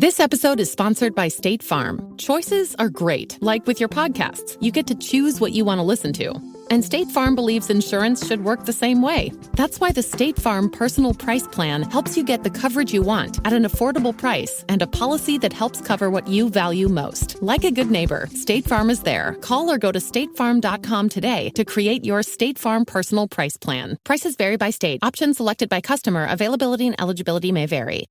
This episode is sponsored by State Farm. Choices are great. Like with your podcasts, you get to choose what you want to listen to. And State Farm believes insurance should work the same way. That's why the State Farm Personal Price Plan helps you get the coverage you want at an affordable price and a policy that helps cover what you value most. Like a good neighbor, State Farm is there. Call or go to statefarm.com today to create your State Farm Personal Price Plan. Prices vary by state. Options selected by customer. Availability and eligibility may vary.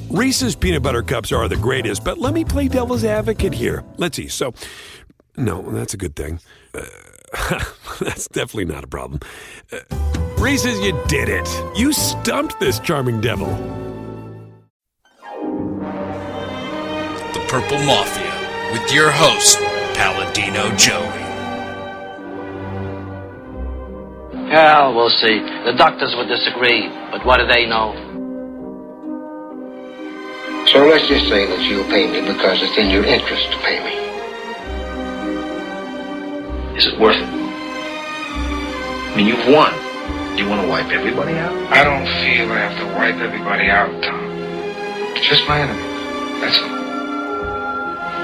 Reese's Peanut Butter Cups are the greatest, but let me play devil's advocate here. Let's see. So, no, that's a good thing. That's definitely not a problem. Reese's, you did it. You stumped this charming devil. The Purple Mafia, with your host, Paladino Joey. Well, we'll see. The doctors would disagree, but what do they know? So let's just say that you'll pay me because it's in your interest to pay me. Is it worth it? I mean, you've won. Do you want to wipe everybody out? I don't feel I have to wipe everybody out, Tom. Just my enemies. That's all.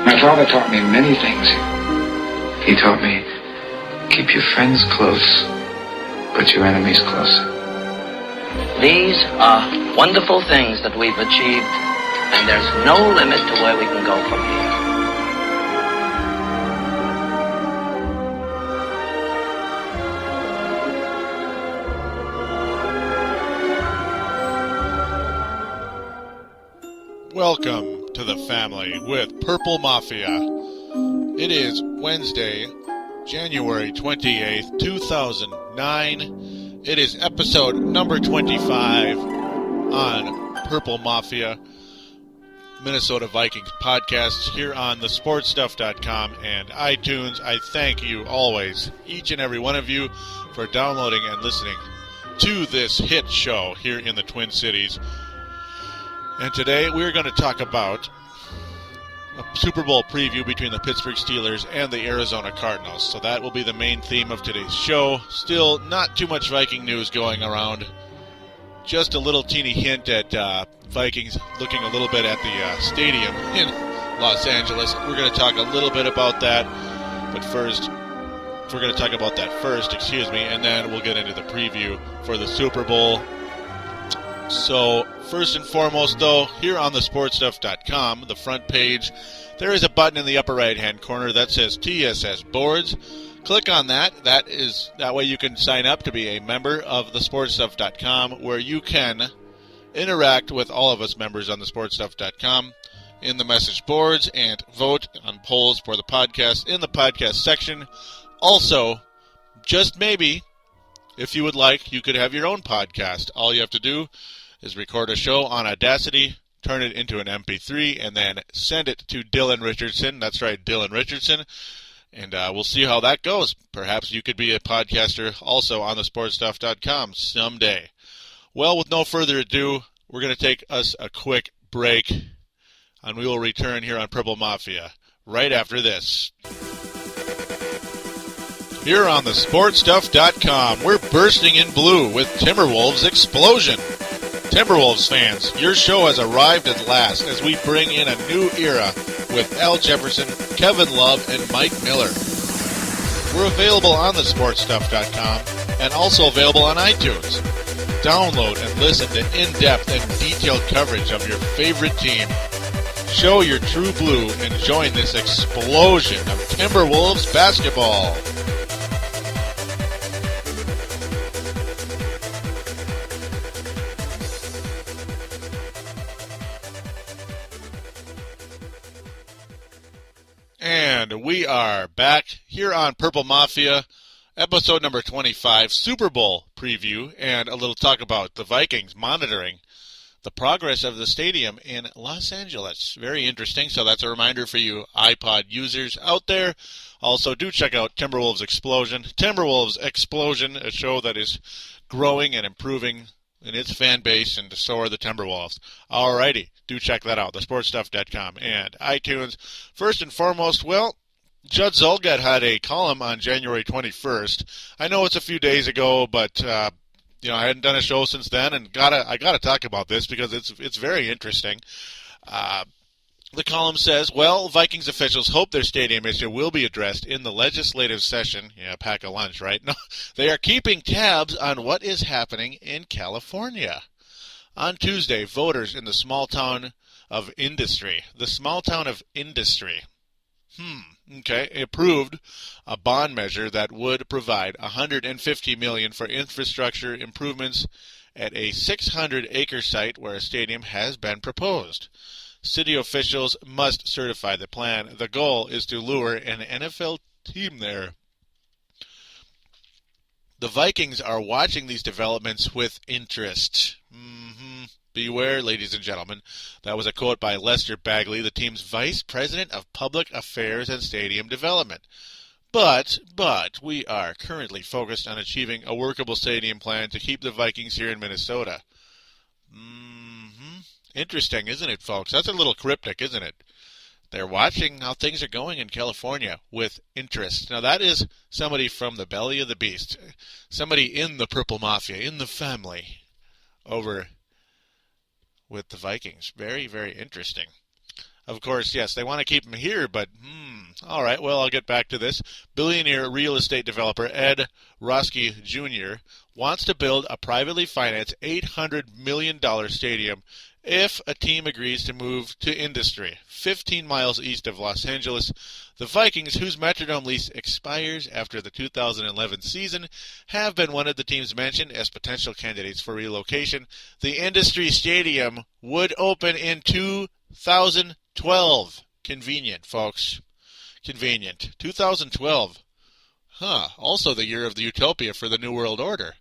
My father taught me many things. He taught me, keep your friends close, but your enemies closer. These are wonderful things that we've achieved, and there's no limit to where we can go from here. Welcome to the family with Purple Mafia. It is Wednesday, January 28th, 2009. It is episode number 25 on Purple Mafia, Minnesota Vikings podcasts here on thesportstuff.com and iTunes. I thank you always, each and every one of you, for downloading and listening to this hit show here in the Twin Cities. And today we're going to talk about a Superbowl preview between the Pittsburgh Steelers and the Arizona Cardinals. So that will be the main theme of today's show. Still not too much Viking news going around. Just a little teeny hint at Vikings looking a little bit at the stadium in Los Angeles. We're going to talk a little bit about that, but first, we're going to talk about that first, and then we'll get into the preview for the Super Bowl. So, first and foremost, though, here on thesportstuff.com, the front page, there is a button in the upper right-hand corner that says TSS Boards. Click on that. That way you can sign up to be a member of thesportstuff.com, where you can interact with all of us members on thesportstuff.com in the message boards and vote on polls for the podcast in the podcast section. Also, just maybe, if you would like, you could have your own podcast. All you have to do is record a show on Audacity, turn it into an MP3, and then send it to Dylan Richardson. That's right, Dylan Richardson. And we'll see how that goes. Perhaps you could be a podcaster also on thesportstuff.com someday. Well, with no further ado, we're going to take us a quick break, and we will return here on Purple Mafia right after this. Here on thesportstuff.com, we're bursting in blue with Timberwolves Explosion. Timberwolves fans, your show has arrived at last as we bring in a new era with Al Jefferson, Kevin Love, and Mike Miller. We're available on thesportstuff.com and also available on iTunes. Download and listen to in-depth and detailed coverage of your favorite team. Show your true blue and join this explosion of Timberwolves basketball. And we are back here on Purple Mafia, episode number 25, Super Bowl preview, and a little talk about the Vikings monitoring the progress of the stadium in Los Angeles. Very interesting, so that's a reminder for you iPod users out there. Also, do check out Timberwolves Explosion. Timberwolves Explosion, a show that is growing and improving in its fan base, and so are the Timberwolves. Alrighty, do check that out, thesportstuff.com and iTunes. First and foremost, well, Judd Zulgad had a column on January 21st. I know it's a few days ago, but I hadn't done a show since then, and I gotta talk about this because it's very interesting. The column says, well, Vikings officials hope their stadium issue will be addressed in the legislative session. Yeah, pack a lunch, right? No, they are keeping tabs on what is happening in California. On Tuesday, voters in the small town of Industry, approved a bond measure that would provide $150 million for infrastructure improvements at a 600-acre site where a stadium has been proposed. City officials must certify the plan. The goal is to lure an NFL team there. The Vikings are watching these developments with interest. Beware, ladies and gentlemen. That was a quote by Lester Bagley, the team's vice president of public affairs and stadium development. But we are currently focused on achieving a workable stadium plan to keep the Vikings here in Minnesota. Interesting, isn't it, folks? That's a little cryptic, isn't it? They're watching how things are going in California with interest. Now, that is somebody from the belly of the beast, somebody in the Purple Mafia, in the family, over with the Vikings. Very, very interesting. Of course, yes, they want to keep him here, but, all right, well, I'll get back to this. Billionaire real estate developer Ed Roski Jr. wants to build a privately financed $800 million stadium if a team agrees to move to Industry, 15 miles east of Los Angeles. The Vikings, whose Metrodome lease expires after the 2011 season, have been one of the teams mentioned as potential candidates for relocation. The Industry Stadium would open in 2012. Convenient, folks. Convenient. 2012. Also the year of the utopia for the New World Order.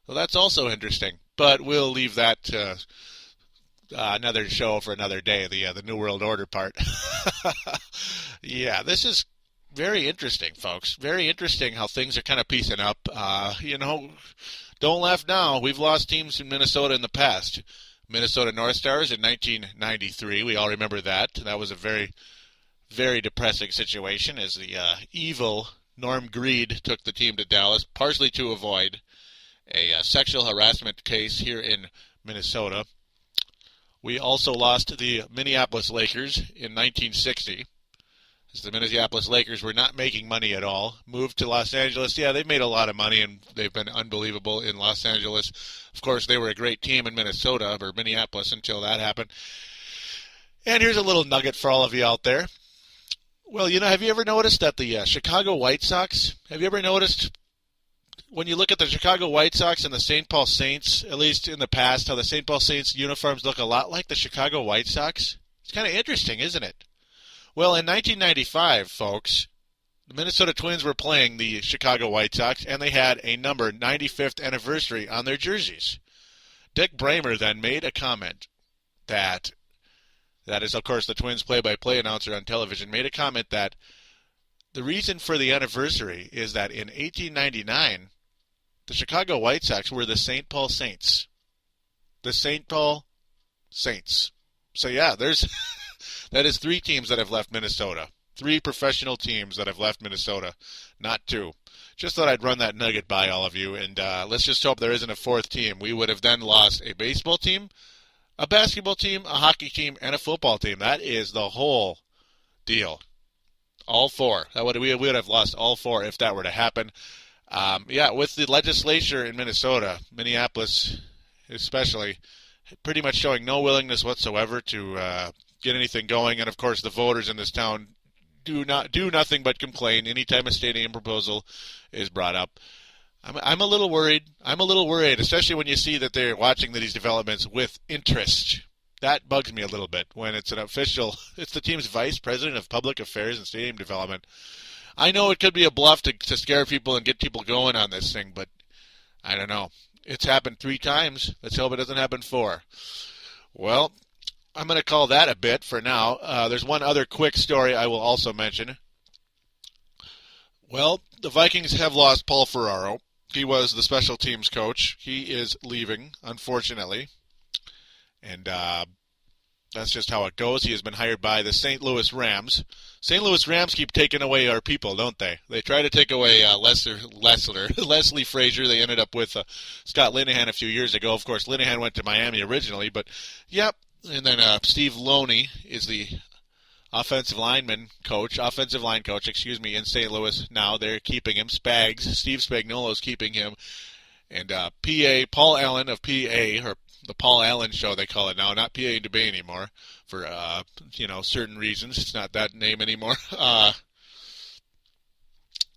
Well, that's also interesting. But we'll leave that to another show for another day, the New World Order part. Yeah, this is very interesting, folks. Very interesting how things are kind of piecing up. Don't laugh now. We've lost teams in Minnesota in the past. Minnesota North Stars in 1993. We all remember that. That was a very, very depressing situation as the evil Norm Greed took the team to Dallas, partially to avoid a sexual harassment case here in Minnesota. We also lost the Minneapolis Lakers in 1960. As the Minneapolis Lakers were not making money at all. Moved to Los Angeles. Yeah, they've made a lot of money, and they've been unbelievable in Los Angeles. Of course, they were a great team in Minnesota, or Minneapolis, until that happened. And here's a little nugget for all of you out there. Well, have you ever noticed that the Chicago White Sox, have you ever noticed when you look at the Chicago White Sox and the St. Paul Saints, at least in the past, how the St. Paul Saints uniforms look a lot like the Chicago White Sox? It's kind of interesting, isn't it? Well, in 1995, folks, the Minnesota Twins were playing the Chicago White Sox, and they had a number 95th anniversary on their jerseys. Dick Bramer then made a comment that is, of course, the Twins play-by-play announcer on television, made a comment that the reason for the anniversary is that in 1899, the Chicago White Sox were the St. Paul Saints. The St. Paul Saints. So, yeah, that is 3 teams that have left Minnesota. 3 professional teams that have left Minnesota, not 2. Just thought I'd run that nugget by all of you, and let's just hope there isn't a 4th team. We would have then lost a baseball team, a basketball team, a hockey team, and a football team. That is the whole deal. All 4. We would have lost all 4 if that were to happen. With the legislature in Minneapolis especially, pretty much showing no willingness whatsoever to get anything going. And, of course, the voters in this town do nothing but complain anytime a stadium proposal is brought up. I'm a little worried. Especially when you see that they're watching these developments with interest. That bugs me a little bit when it's it's the team's vice president of public affairs and stadium development. I know it could be a bluff to scare people and get people going on this thing, but I don't know. It's happened 3 times. Let's hope it doesn't happen 4. Well, I'm going to call that a bit for now. There's one other quick story I will also mention. Well, the Vikings have lost Paul Ferraro. He was the special teams coach. He is leaving, unfortunately. And that's just how it goes. He has been hired by the St. Louis Rams. St. Louis Rams keep taking away our people, don't they? They try to take away Leslie Frazier. They ended up with Scott Linehan a few years ago. Of course, Linehan went to Miami originally. But, yep, And then Steve Loney is the offensive line coach in St. Louis now. They're keeping him. Steve Spagnuolo is keeping him. And PA, Paul Allen of PA, or the Paul Allen Show they call it now, not PA and Debate anymore, for, certain reasons. It's not that name anymore.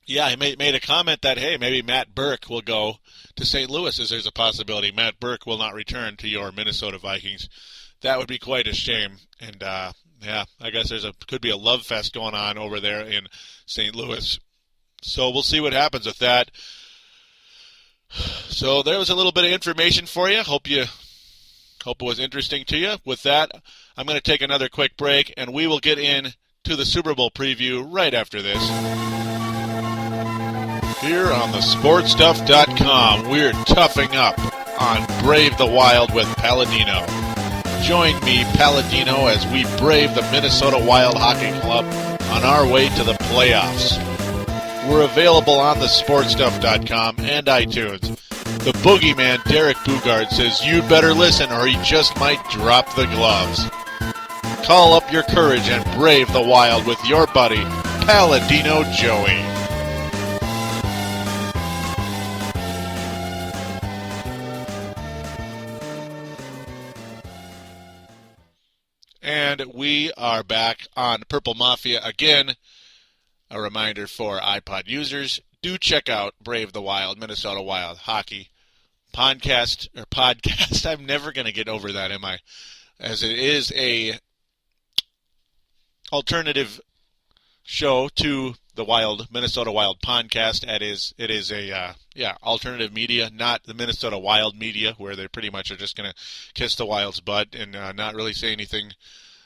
He made a comment that, hey, maybe Matt Burke will go to St. Louis, as there's a possibility Matt Burke will not return to your Minnesota Vikings. That would be quite a shame. And, I guess could be a love fest going on over there in St. Louis. So we'll see what happens with that. So there was a little bit of information for you. Hope it was interesting to you. With that, I'm going to take another quick break, and we will get into the Super Bowl preview right after this. Here on thesportstuff.com, we're toughing up on Brave the Wild with Paladino. Join me, Paladino, as we brave the Minnesota Wild Hockey Club on our way to the playoffs. We're available on thesportstuff.com and iTunes. The boogeyman, Derek Bugard, says you'd better listen or he just might drop the gloves. Call up your courage and brave the Wild with your buddy, Paladino Joey. And we are back on Purple Mafia again. A reminder for iPod users, do check out Brave the Wild, Minnesota Wild Hockey podcast. I'm never going to get over that, am I? As it is a alternative show to the Minnesota Wild podcast. It is a alternative media, not the Minnesota Wild media, where they pretty much are just going to kiss the Wild's butt and not really say anything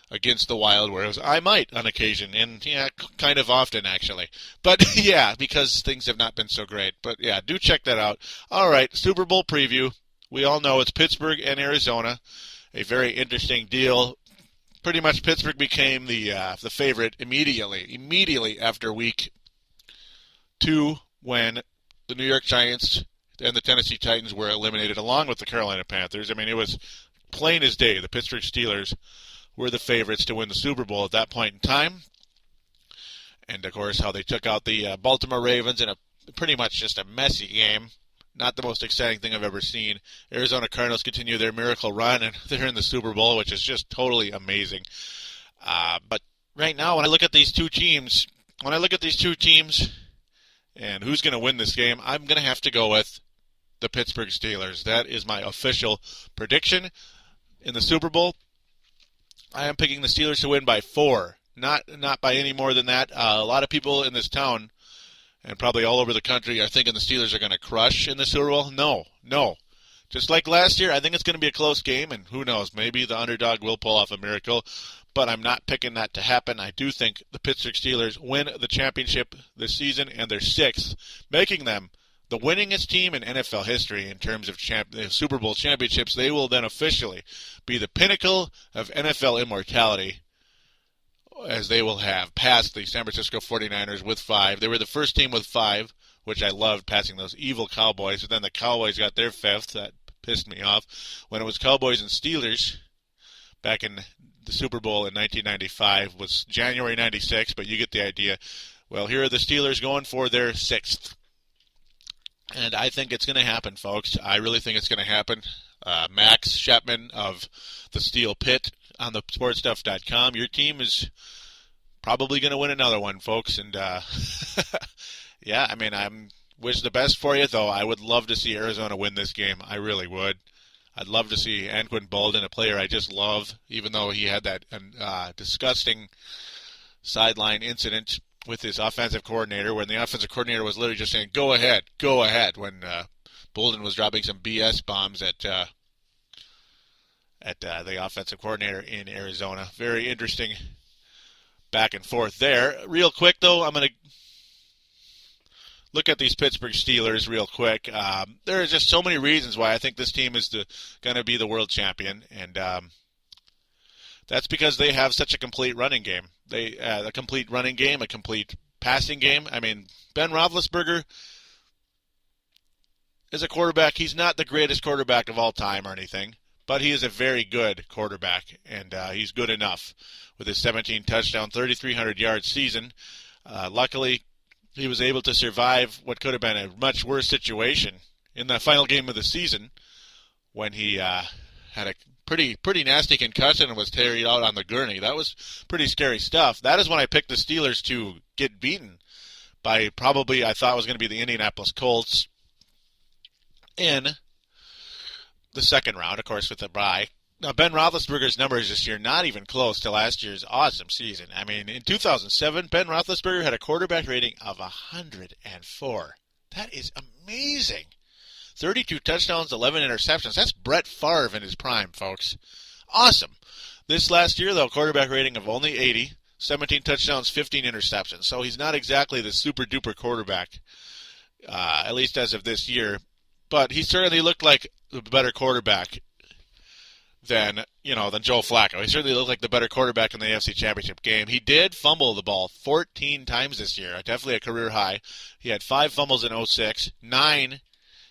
against the Wild, whereas I might on occasion, and kind of often actually. But because things have not been so great. But do check that out. All right, Super Bowl preview. We all know it's Pittsburgh and Arizona. A very interesting deal. Pretty much Pittsburgh became the favorite immediately after week 2, when the New York Giants and the Tennessee Titans were eliminated along with the Carolina Panthers. I mean, it was plain as day. The Pittsburgh Steelers were the favorites to win the Super Bowl at that point in time. And, of course, how they took out the Baltimore Ravens in a pretty much just a messy game. Not the most exciting thing I've ever seen. Arizona Cardinals continue their miracle run, and they're in the Super Bowl, which is just totally amazing. But right now, when I look at these two teams, and who's going to win this game, I'm going to have to go with the Pittsburgh Steelers. That is my official prediction in the Super Bowl. I am picking the Steelers to win by 4, not by any more than that. A lot of people in this town, and probably all over the country, are thinking the Steelers are going to crush in the Super Bowl. No. Just like last year, I think it's going to be a close game, and who knows, maybe the underdog will pull off a miracle, but I'm not picking that to happen. I do think the Pittsburgh Steelers win the championship this season, and they're 6th, making them the winningest team in NFL history in terms of Super Bowl championships. They will then officially be the pinnacle of NFL immortality, as they will have passed the San Francisco 49ers with 5. They were the first team with 5, which I loved, passing those evil Cowboys. But then the Cowboys got their 5th. That pissed me off. When it was Cowboys and Steelers back in the Super Bowl in 1995 was January 96, but you get the idea. Well, here are the Steelers going for their 6th. And I think it's going to happen, folks. I really think it's going to happen. Max Shepman of the Steel Pit on the sportstuff.com. Your team is probably going to win another one, folks. And, I wish the best for you, though. I would love to see Arizona win this game. I really would. I'd love to see Anquan Boldin, a player I just love, even though he had that disgusting sideline incident with his offensive coordinator, when the offensive coordinator was literally just saying, go ahead, when Bolden was dropping some BS bombs at the offensive coordinator in Arizona. Very interesting back and forth there. Real quick, though, I'm going to look at these Pittsburgh Steelers real quick. There are just so many reasons why I think this team is going to be the world champion, and that's because they have such a complete running game. A complete running game, a complete passing game. I mean, Ben Roethlisberger is a quarterback. He's not the greatest quarterback of all time or anything, but he is a very good quarterback, and he's good enough with his 17 touchdown, 3,300 yard season. Luckily, he was able to survive what could have been a much worse situation in the final game of the season when he had a pretty nasty concussion and was carried out on the gurney. That was pretty scary stuff. That is when I picked the Steelers to get beaten by probably, I thought it was going to be the Indianapolis Colts in the second round, of course, with the bye. Now, Ben Roethlisberger's numbers this year, not even close to last year's awesome season. I mean, in 2007, Ben Roethlisberger had a quarterback rating of 104. That is amazing. 32 touchdowns, 11 interceptions. That's Brett Favre in his prime, folks. Awesome. This last year, though, quarterback rating of only 80, 17 touchdowns, 15 interceptions. So he's not exactly the super-duper quarterback, at least as of this year. But he certainly looked like the better quarterback than Joe Flacco. He certainly looked like the better quarterback in the AFC Championship game. He did fumble the ball 14 times this year, definitely a career high. He had 5 fumbles in 06, 9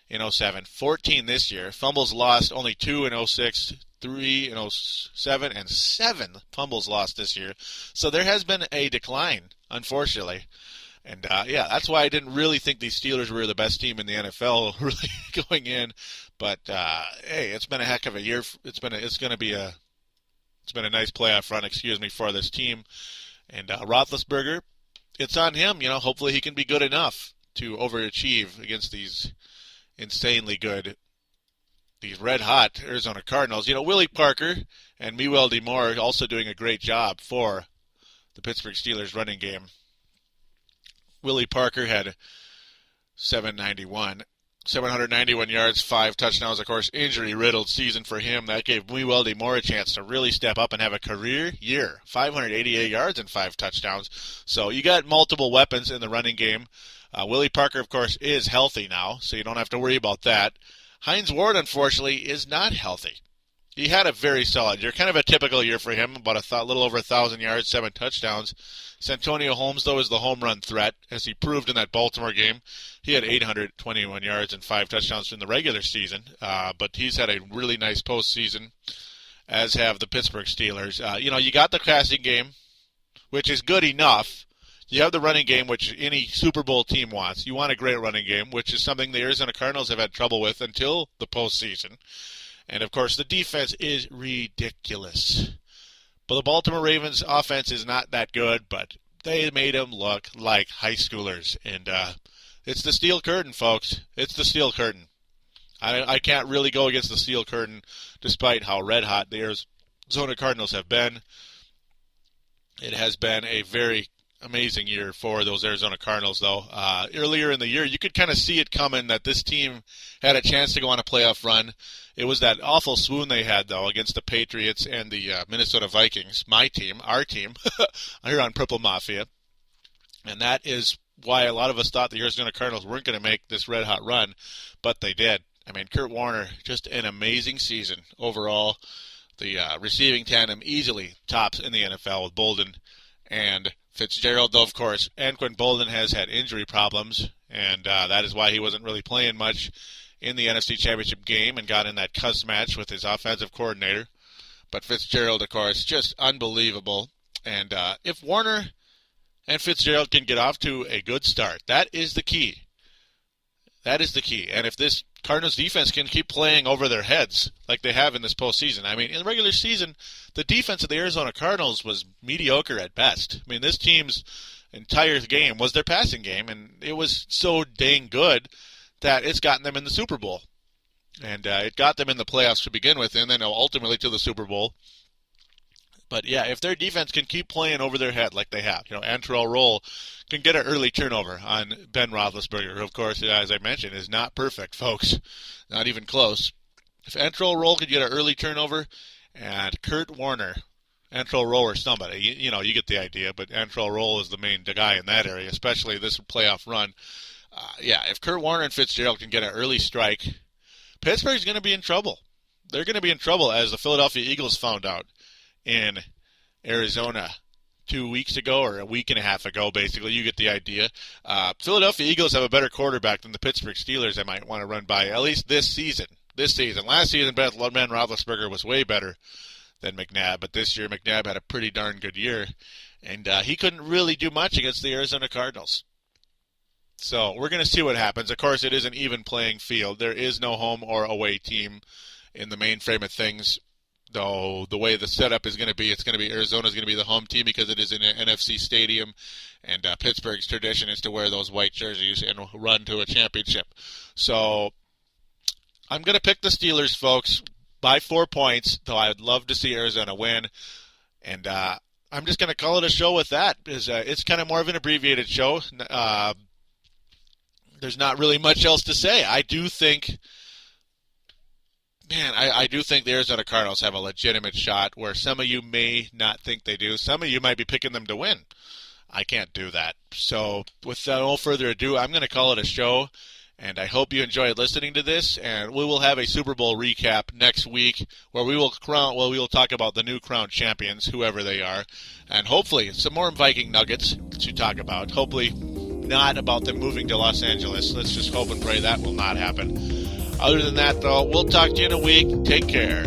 in 07, 14 this year. Fumbles lost, only 2 in 06, 3 in 07, and 7 fumbles lost this year. So there has been a decline, unfortunately. And, that's why I didn't really think these Steelers were the best team in the NFL really going in. But, hey, it's been a heck of a year. It's been a nice playoff run, for this team. And Roethlisberger, it's on him. Hopefully he can be good enough to overachieve against these insanely good, these red-hot Arizona Cardinals. Willie Parker and Mewell DeMore also doing a great job for the Pittsburgh Steelers running game. Willie Parker had 791 yards, 5 touchdowns. Of course, injury-riddled season for him. That gave Mewell DeMore a chance to really step up and have a career year. 588 yards and 5 touchdowns. So you got multiple weapons in the running game. Willie Parker, of course, is healthy now, so you don't have to worry about that. Hines Ward, unfortunately, is not healthy. He had a very solid year, kind of a typical year for him, about a little over 1,000 yards, 7 touchdowns. Santonio Holmes, though, is the home run threat, as he proved in that Baltimore game. He had 821 yards and 5 touchdowns in the regular season, but he's had a really nice postseason, as have the Pittsburgh Steelers. You got the passing game, which is good enough. You have the running game, which any Super Bowl team wants. You want a great running game, which is something the Arizona Cardinals have had trouble with until the postseason. And, of course, the defense is ridiculous. But the Baltimore Ravens offense is not that good, but they made them look like high schoolers. And it's the steel curtain, folks. It's the steel curtain. I can't really go against the steel curtain, despite how red-hot the Arizona Cardinals have been. It has been a very amazing year for those Arizona Cardinals, though. Earlier in the year, you could kind of see it coming that this team had a chance to go on a playoff run. It was that awful swoon they had, though, against the Patriots and the Minnesota Vikings, my team, our team, here on Purple Mafia. And that is why a lot of us thought the Arizona Cardinals weren't going to make this red-hot run, but they did. I mean, Kurt Warner, just an amazing season overall. The receiving tandem easily tops in the NFL with Bolden and Fitzgerald, though, of course. Anquan Bolden has had injury problems, and that is why he wasn't really playing much in the NFC Championship game and got in that cuss match with his offensive coordinator. But Fitzgerald, of course, just unbelievable. And if Warner and Fitzgerald can get off to a good start, that is the key. That is the key. And if this Cardinals defense can keep playing over their heads like they have in this postseason. I mean, in the regular season, the defense of the Arizona Cardinals was mediocre at best. I mean, this team's entire game was their passing game, and it was so dang good that it's gotten them in the Super Bowl. And it got them in the playoffs to begin with, and then ultimately to the Super Bowl. But, yeah, if their defense can keep playing over their head like they have, Antrell Roll can get an early turnover on Ben Roethlisberger, who, of course, as I mentioned, is not perfect, folks. Not even close. If Antrell Roll could get an early turnover, and Kurt Warner, Antrell Roll or somebody, you get the idea, but Antrell Roll is the main guy in that area, especially this playoff run. If Kurt Warner and Fitzgerald can get an early strike, Pittsburgh's going to be in trouble. They're going to be in trouble, as the Philadelphia Eagles found out in Arizona 2 weeks ago, or a week and a half ago, basically. You get the idea. Philadelphia Eagles have a better quarterback than the Pittsburgh Steelers I might want to run by, at least this season. this season. Last season, Ben Roethlisberger was way better than McNabb, but this year McNabb had a pretty darn good year, and he couldn't really do much against the Arizona Cardinals. So we're going to see what happens. Of course, it is an even playing field. There is no home or away team in the main frame of things, though the way the setup is going to be, Arizona's going to be the home team because it is in an NFC stadium, and Pittsburgh's tradition is to wear those white jerseys and run to a championship. So I'm going to pick the Steelers, folks, by 4 points, though I would love to see Arizona win. And I'm just going to call it a show with that. It's kind of more of an abbreviated show. There's not really much else to say. I do think the Arizona Cardinals have a legitimate shot where some of you may not think they do. Some of you might be picking them to win. I can't do that. So without no further ado, I'm going to call it a show. And I hope you enjoyed listening to this. And we will have a Super Bowl recap next week where we will talk about the new crowned champions, whoever they are. And hopefully some more Viking nuggets to talk about. Hopefully not about them moving to Los Angeles. Let's just hope and pray that will not happen. Other than that, though, we'll talk to you in a week. Take care.